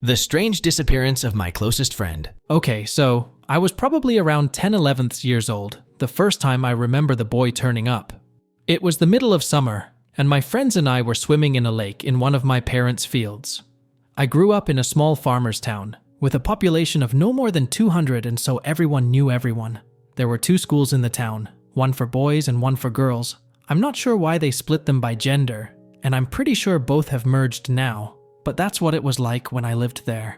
The strange disappearance of my closest friend. Okay, so I was probably around 11 years old, the first time I remember the boy turning up. It was the middle of summer, and my friends and I were swimming in a lake in one of my parents' fields. I grew up in a small farmer's town, with a population of no more than 200, and so everyone knew everyone. There were 2 schools in the town, one for boys and one for girls. I'm not sure why they split them by gender, and I'm pretty sure both have merged now. But that's what it was like when I lived there.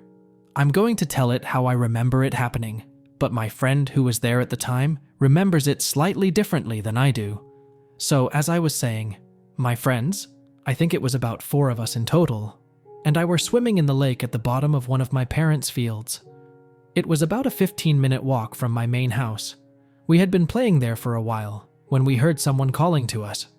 I'm going to tell it how I remember it happening, but my friend who was there at the time remembers it slightly differently than I do. So, as I was saying, my friends, I think it was about 4 of us in total, and I were swimming in the lake at the bottom of one of my parents' fields. It was about a 15-minute walk from my main house. We had been playing there for a while when we heard someone calling to us.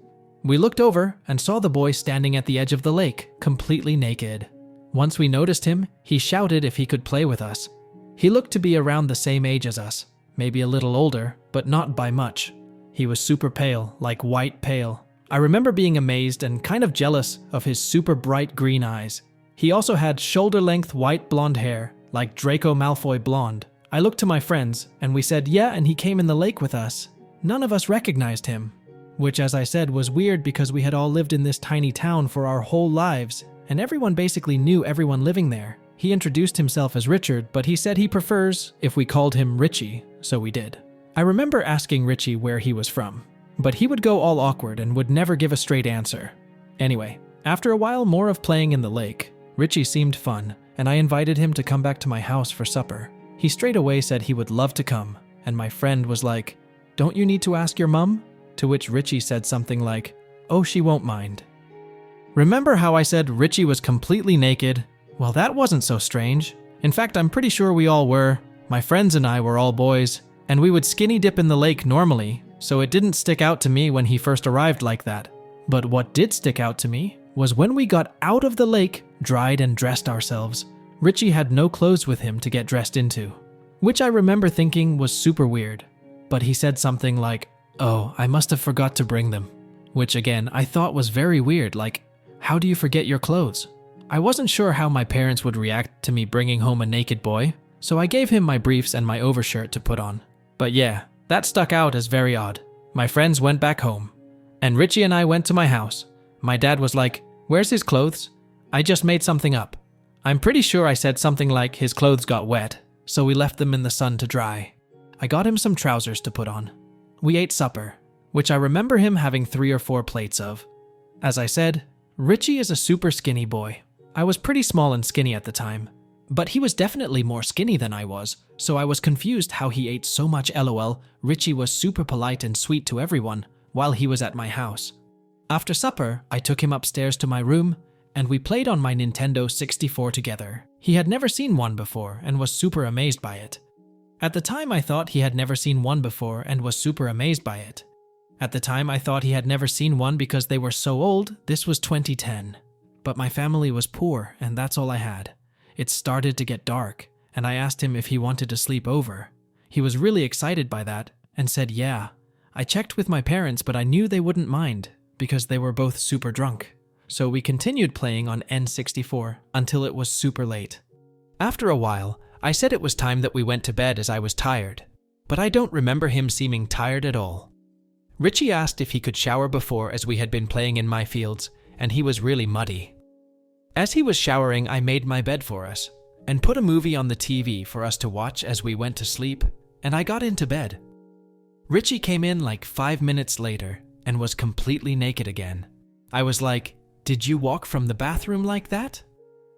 We looked over and saw the boy standing at the edge of the lake, completely naked. Once we noticed him, he shouted if he could play with us. He looked to be around the same age as us, maybe a little older, but not by much. He was super pale, like white pale. I remember being amazed and kind of jealous of his super bright green eyes. He also had shoulder-length white blonde hair, like Draco Malfoy blonde. I looked to my friends, and we said, yeah, and he came in the lake with us. None of us recognized him. Which, as I said, was weird because we had all lived in this tiny town for our whole lives, and everyone basically knew everyone living there. He introduced himself as Richard, but he said he prefers if we called him Richie, so we did. I remember asking Richie where he was from, but he would go all awkward and would never give a straight answer. Anyway, after a while more of playing in the lake, Richie seemed fun, and I invited him to come back to my house for supper. He straight away said he would love to come, and my friend was like, "Don't you need to ask your mum?" To which Richie said something like, "Oh, she won't mind." Remember how I said Richie was completely naked? Well, that wasn't so strange. In fact, I'm pretty sure we all were. My friends and I were all boys, and we would skinny dip in the lake normally, so it didn't stick out to me when he first arrived like that. But what did stick out to me was when we got out of the lake, dried and dressed ourselves. Richie had no clothes with him to get dressed into, which I remember thinking was super weird. But he said something like, "Oh, I must have forgot to bring them," which again, I thought was very weird, like, how do you forget your clothes? I wasn't sure how my parents would react to me bringing home a naked boy, so I gave him my briefs and my overshirt to put on. But yeah, that stuck out as very odd. My friends went back home, and Richie and I went to my house. My dad was like, "Where's his clothes?" I just made something up. I'm pretty sure I said something like his clothes got wet, so we left them in the sun to dry. I got him some trousers to put on. We ate supper, which I remember him having 3 or 4 plates of. As I said, Richie is a super skinny boy. I was pretty small and skinny at the time, but he was definitely more skinny than I was, so I was confused how he ate so much. LOL, Richie was super polite and sweet to everyone while he was at my house. After supper, I took him upstairs to my room, and we played on my Nintendo 64 together. He had never seen one before and was super amazed by it. At the time, I thought he had never seen one before and was super amazed by it. At the time, I thought he had never seen one because they were so old. This was 2010. But my family was poor, and that's all I had. It started to get dark, and I asked him if he wanted to sleep over. He was really excited by that and said yeah. I checked with my parents, but I knew they wouldn't mind because they were both super drunk. So we continued playing on N64 until it was super late. After a while, I said it was time that we went to bed as I was tired, but I don't remember him seeming tired at all. Richie asked if he could shower before as we had been playing in my fields, and he was really muddy. As he was showering, I made my bed for us and put a movie on the TV for us to watch as we went to sleep, and I got into bed. Richie came in like 5 minutes later and was completely naked again. I was like, "Did you walk from the bathroom like that?"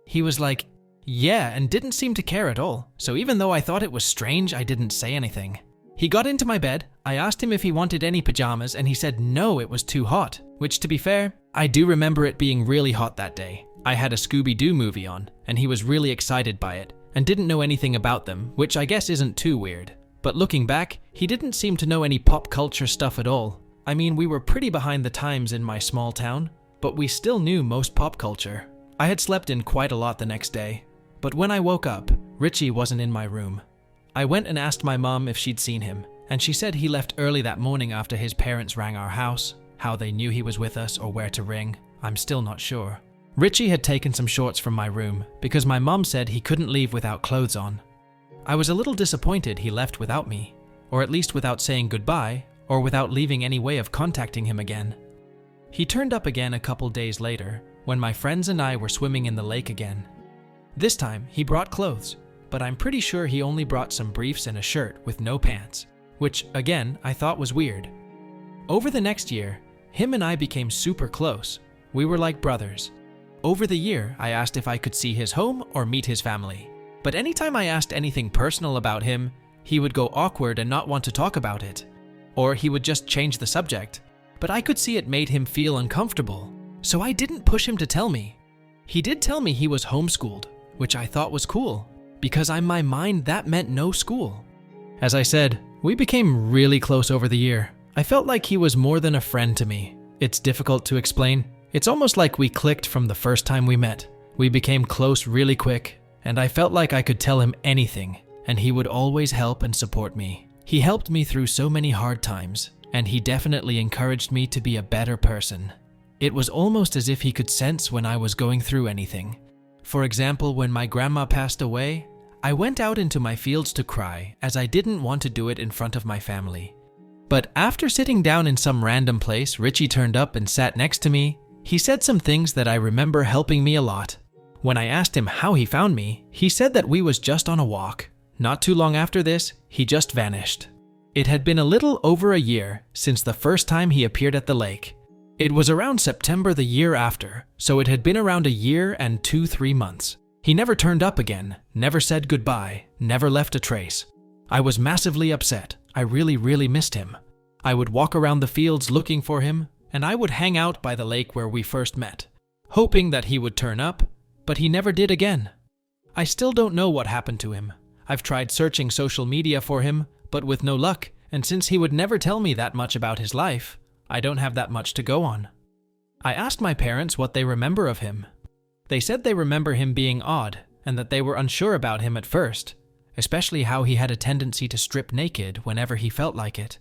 He was like, "Yeah," and didn't seem to care at all, so even though I thought it was strange, I didn't say anything. He got into my bed, I asked him if he wanted any pajamas, and he said no, it was too hot, which to be fair, I do remember it being really hot that day. I had a Scooby-Doo movie on, and he was really excited by it, and didn't know anything about them, which I guess isn't too weird. But looking back, he didn't seem to know any pop culture stuff at all. I mean, we were pretty behind the times in my small town, but we still knew most pop culture. I had slept in quite a lot the next day, but when I woke up, Richie wasn't in my room. I went and asked my mom if she'd seen him, and she said he left early that morning after his parents rang our house. How they knew he was with us or where to ring, I'm still not sure. Richie had taken some shorts from my room because my mom said he couldn't leave without clothes on. I was a little disappointed he left without me, or at least without saying goodbye, or without leaving any way of contacting him again. He turned up again a couple days later when my friends and I were swimming in the lake again. This time he brought clothes, but I'm pretty sure he only brought some briefs and a shirt with no pants, which again I thought was weird. Over the next year, him and I became super close. We were like brothers. Over the year, I asked if I could see his home or meet his family. But anytime I asked anything personal about him, he would go awkward and not want to talk about it. Or he would just change the subject. But I could see it made him feel uncomfortable, so I didn't push him to tell me. He did tell me he was homeschooled, which I thought was cool, because in my mind that meant no school. As I said, we became really close over the year. I felt like he was more than a friend to me. It's difficult to explain. It's almost like we clicked from the first time we met. We became close really quick, and I felt like I could tell him anything, and he would always help and support me. He helped me through so many hard times, and he definitely encouraged me to be a better person. It was almost as if he could sense when I was going through anything. For example, when my grandma passed away, I went out into my fields to cry as I didn't want to do it in front of my family. But after sitting down in some random place, Richie turned up and sat next to me. He said some things that I remember helping me a lot. When I asked him how he found me, he said that we was just on a walk. Not too long after this, he just vanished. It had been a little over a year since the first time he appeared at the lake. It was around September the year after, so it had been around a year and 2-3 months. He never turned up again, never said goodbye, never left a trace. I was massively upset. I really missed him. I would walk around the fields looking for him, and I would hang out by the lake where we first met, hoping that he would turn up, but he never did again. I still don't know what happened to him. I've tried searching social media for him, but with no luck, and since he would never tell me that much about his life, I don't have that much to go on. I asked my parents what they remember of him. They said they remember him being odd, and that they were unsure about him at first, especially how he had a tendency to strip naked whenever he felt like it.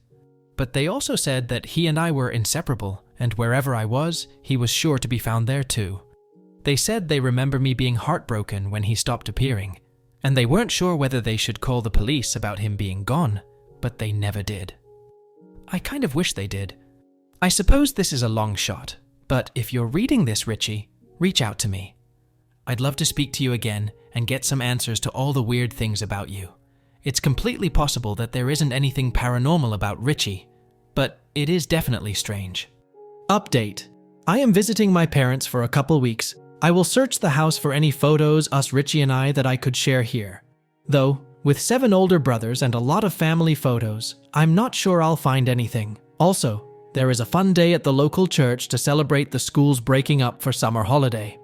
But they also said that he and I were inseparable, and wherever I was, he was sure to be found there too. They said they remember me being heartbroken when he stopped appearing, and they weren't sure whether they should call the police about him being gone, but they never did. I kind of wish they did. I suppose this is a long shot, but if you're reading this, Richie, reach out to me. I'd love to speak to you again and get some answers to all the weird things about you. It's completely possible that there isn't anything paranormal about Richie, but it is definitely strange. Update. I am visiting my parents for a couple weeks. I will search the house for any photos us Richie and I that I could share here. Though, with 7 older brothers and a lot of family photos, I'm not sure I'll find anything. Also, there is a fun day at the local church to celebrate the school's breaking up for summer holiday.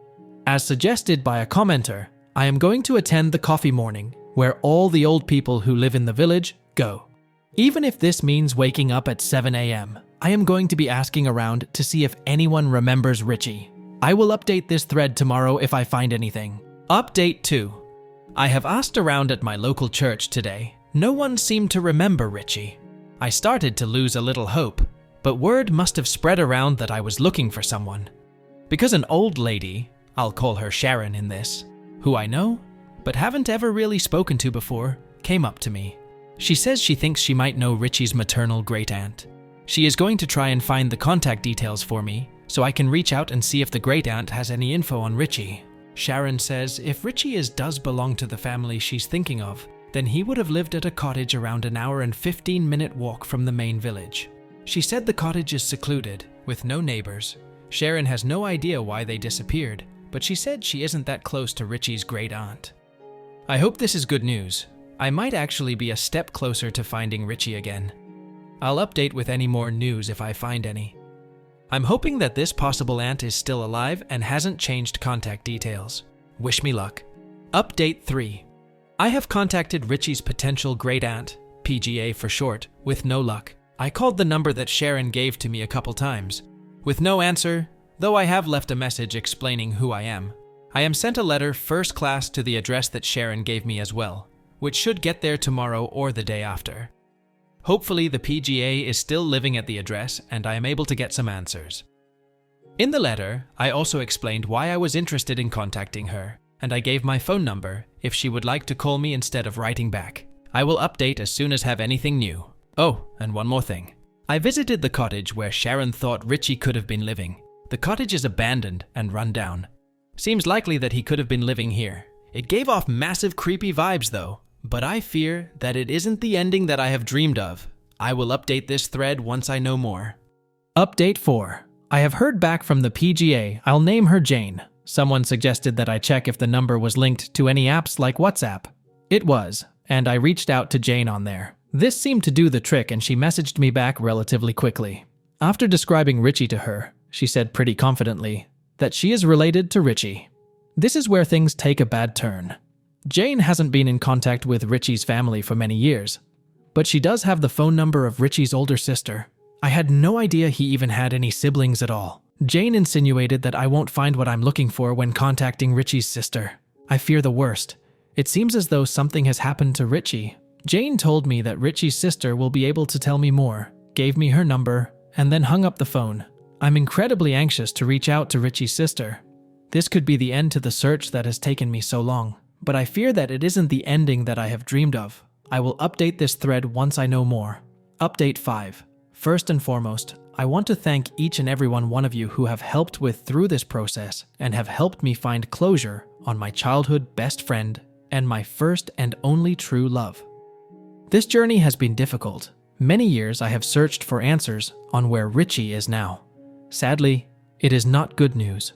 As suggested by a commenter, I am going to attend the coffee morning, where all the old people who live in the village go. Even if this means waking up at 7 a.m., I am going to be asking around to see if anyone remembers Richie. I will update this thread tomorrow if I find anything. Update 2. I have asked around at my local church today. No one seemed to remember Richie. I started to lose a little hope, but word must have spread around that I was looking for someone. Because an old lady, I'll call her Sharon in this, who I know, but haven't ever really spoken to before, came up to me. She says she thinks she might know Richie's maternal great-aunt. She is going to try and find the contact details for me, so I can reach out and see if the great-aunt has any info on Richie. Sharon says if Richie does belong to the family she's thinking of, then he would have lived at a cottage around an hour and 15-minute walk from the main village. She said the cottage is secluded, with no neighbors. Sharon has no idea why they disappeared, but she said she isn't that close to Richie's great-aunt. I hope this is good news. I might actually be a step closer to finding Richie again. I'll update with any more news if I find any. I'm hoping that this possible aunt is still alive and hasn't changed contact details. Wish me luck. Update 3. I have contacted Richie's potential great-aunt, PGA for short, with no luck. I called the number that Sharon gave to me a couple times. With no answer, though I have left a message explaining who I am. I am sent a letter first class to the address that Sharon gave me as well, which should get there tomorrow or the day after. Hopefully the PGA is still living at the address and I am able to get some answers. In the letter, I also explained why I was interested in contacting her, and I gave my phone number if she would like to call me instead of writing back. I will update as soon as have anything new. Oh, and one more thing. I visited the cottage where Sharon thought Richie could have been living. The cottage is abandoned and run down. Seems likely that he could have been living here. It gave off massive creepy vibes though, but I fear that it isn't the ending that I have dreamed of. I will update this thread once I know more. Update 4. I have heard back from the PGA. I'll name her Jane. Someone suggested that I check if the number was linked to any apps like WhatsApp. It was, and I reached out to Jane on there. This seemed to do the trick and she messaged me back relatively quickly. After describing Richie to her, she said pretty confidently that she is related to Richie. This is where things take a bad turn. Jane hasn't been in contact with Richie's family for many years, but she does have the phone number of Richie's older sister. I had no idea he even had any siblings at all. Jane insinuated that I won't find what I'm looking for when contacting Richie's sister. I fear the worst. It seems as though something has happened to Richie. Jane told me that Richie's sister will be able to tell me more, gave me her number, and then hung up the phone. I'm incredibly anxious to reach out to Richie's sister. This could be the end to the search that has taken me so long, but I fear that it isn't the ending that I have dreamed of. I will update this thread once I know more. Update 5. First and foremost, I want to thank each and every one of you who have helped through this process and have helped me find closure on my childhood best friend and my first and only true love. This journey has been difficult. Many years I have searched for answers on where Richie is now. Sadly, it is not good news.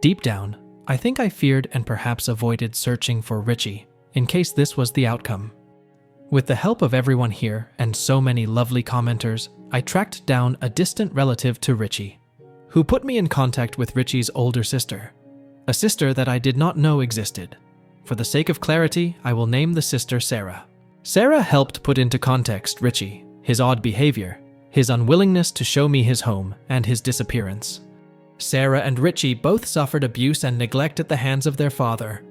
Deep down, I think I feared and perhaps avoided searching for Richie in case this was the outcome. With the help of everyone here and so many lovely commenters, I tracked down a distant relative to Richie, who put me in contact with Richie's older sister, a sister that I did not know existed. For the sake of clarity, I will name the sister Sarah. Sarah helped put into context Richie, his odd behavior, his unwillingness to show me his home, and his disappearance. Sarah and Richie both suffered abuse and neglect at the hands of their father,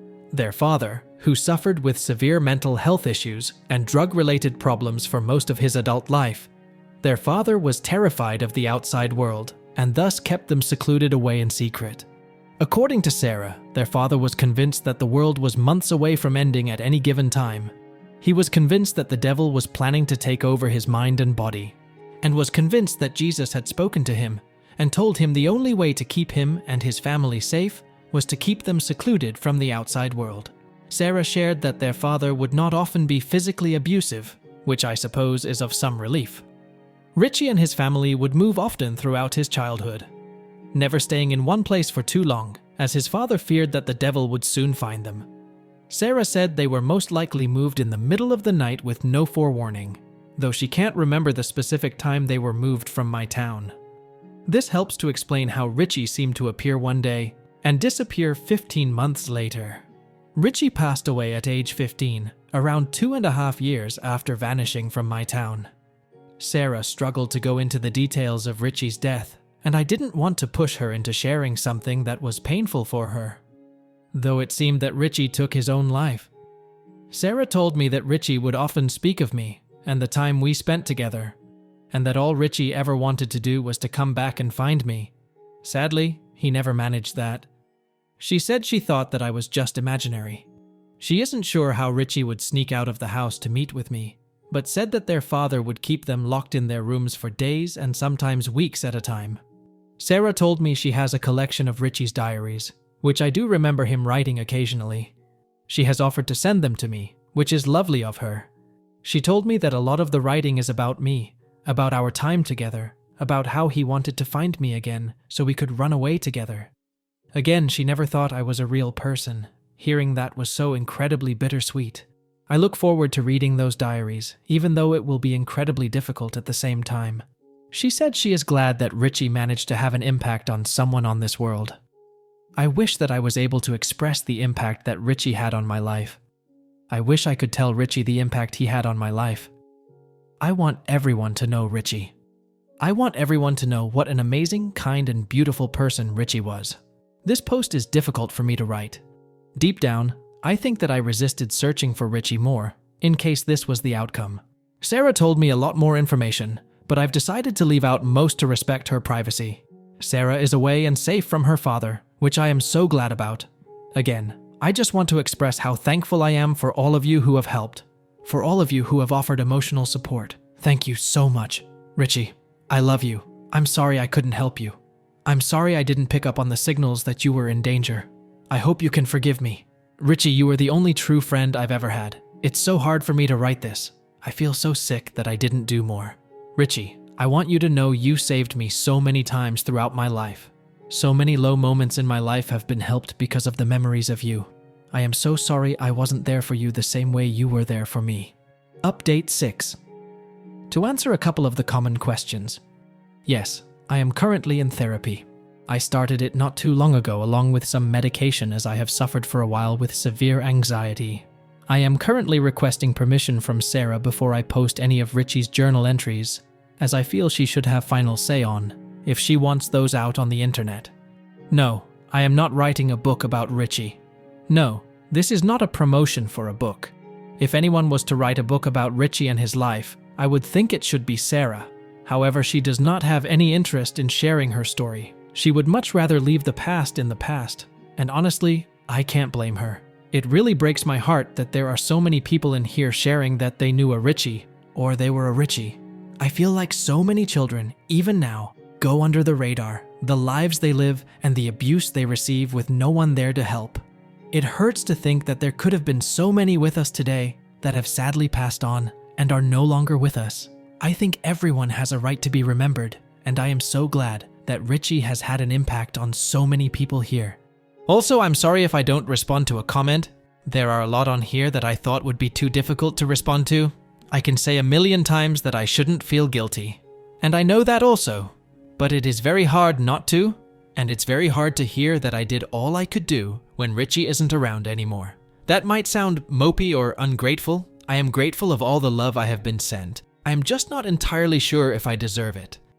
who suffered with severe mental health issues and drug-related problems for most of his adult life. Their father was terrified of the outside world and thus kept them secluded away in secret. According to Sarah, their father was convinced that the world was months away from ending at any given time. He was convinced that the devil was planning to take over his mind and body, and was convinced that Jesus had spoken to him and told him the only way to keep him and his family safe was to keep them secluded from the outside world. Sarah shared that their father would not often be physically abusive, which I suppose is of some relief. Richie and his family would move often throughout his childhood, never staying in one place for too long, as his father feared that the devil would soon find them. Sarah said they were most likely moved in the middle of the night with no forewarning, though she can't remember the specific time they were moved from my town. This helps to explain how Richie seemed to appear one day and disappear 15 months later. Richie passed away at age 15, around 2.5 years after vanishing from my town. Sarah struggled to go into the details of Richie's death, and I didn't want to push her into sharing something that was painful for her, though it seemed that Richie took his own life. Sarah told me that Richie would often speak of me and the time we spent together, and that all Richie ever wanted to do was to come back and find me. Sadly, he never managed that. She said she thought that I was just imaginary. She isn't sure how Richie would sneak out of the house to meet with me, but said that their father would keep them locked in their rooms for days and sometimes weeks at a time. Sarah told me she has a collection of Richie's diaries, which I do remember him writing occasionally. She has offered to send them to me, which is lovely of her. She told me that a lot of the writing is about me, about our time together, about how he wanted to find me again so we could run away together. Again, she never thought I was a real person. Hearing that was so incredibly bittersweet. I look forward to reading those diaries, even though it will be incredibly difficult at the same time. She said she is glad that Richie managed to have an impact on someone on this world. I wish that I was able to express the impact that Richie had on my life. I wish I could tell Richie the impact he had on my life. I want everyone to know Richie. I want everyone to know what an amazing, kind, and beautiful person Richie was. This post is difficult for me to write. Deep down, I think that I resisted searching for Richie more, in case this was the outcome. Sarah told me a lot more information, but I've decided to leave out most to respect her privacy. Sarah is away and safe from her father, which I am so glad about. Again, I just want to express how thankful I am for all of you who have helped, for all of you who have offered emotional support. Thank you so much. Richie, I love you. I'm sorry I couldn't help you. I'm sorry I didn't pick up on the signals that you were in danger. I hope you can forgive me. Richie, you are the only true friend I've ever had. It's so hard for me to write this. I feel so sick that I didn't do more. Richie, I want you to know you saved me so many times throughout my life. So many low moments in my life have been helped because of the memories of you. I am so sorry I wasn't there for you the same way you were there for me. Update 6. To answer a couple of the common questions. Yes, I am currently in therapy. I started it not too long ago along with some medication as I have suffered for a while with severe anxiety. I am currently requesting permission from Sarah before I post any of Richie's journal entries, as I feel she should have final say on if she wants those out on the internet. No, I am not writing a book about Richie. No, this is not a promotion for a book. If anyone was to write a book about Richie and his life, I would think it should be Sarah. However, she does not have any interest in sharing her story. She would much rather leave the past in the past. And honestly, I can't blame her. It really breaks my heart that there are so many people in here sharing that they knew a Richie, or they were a Richie. I feel like so many children, even now, go under the radar, the lives they live and the abuse they receive with no one there to help. It hurts to think that there could have been so many with us today that have sadly passed on and are no longer with us. I think everyone has a right to be remembered, and I am so glad that Richie has had an impact on so many people here. Also, I'm sorry if I don't respond to a comment. There are a lot on here that I thought would be too difficult to respond to. I can say a million times that I shouldn't feel guilty. And I know that also. But it is very hard not to, and it's very hard to hear that I did all I could do when Richie isn't around anymore. That might sound mopey or ungrateful. I am grateful of all the love I have been sent. I am just not entirely sure if I deserve it.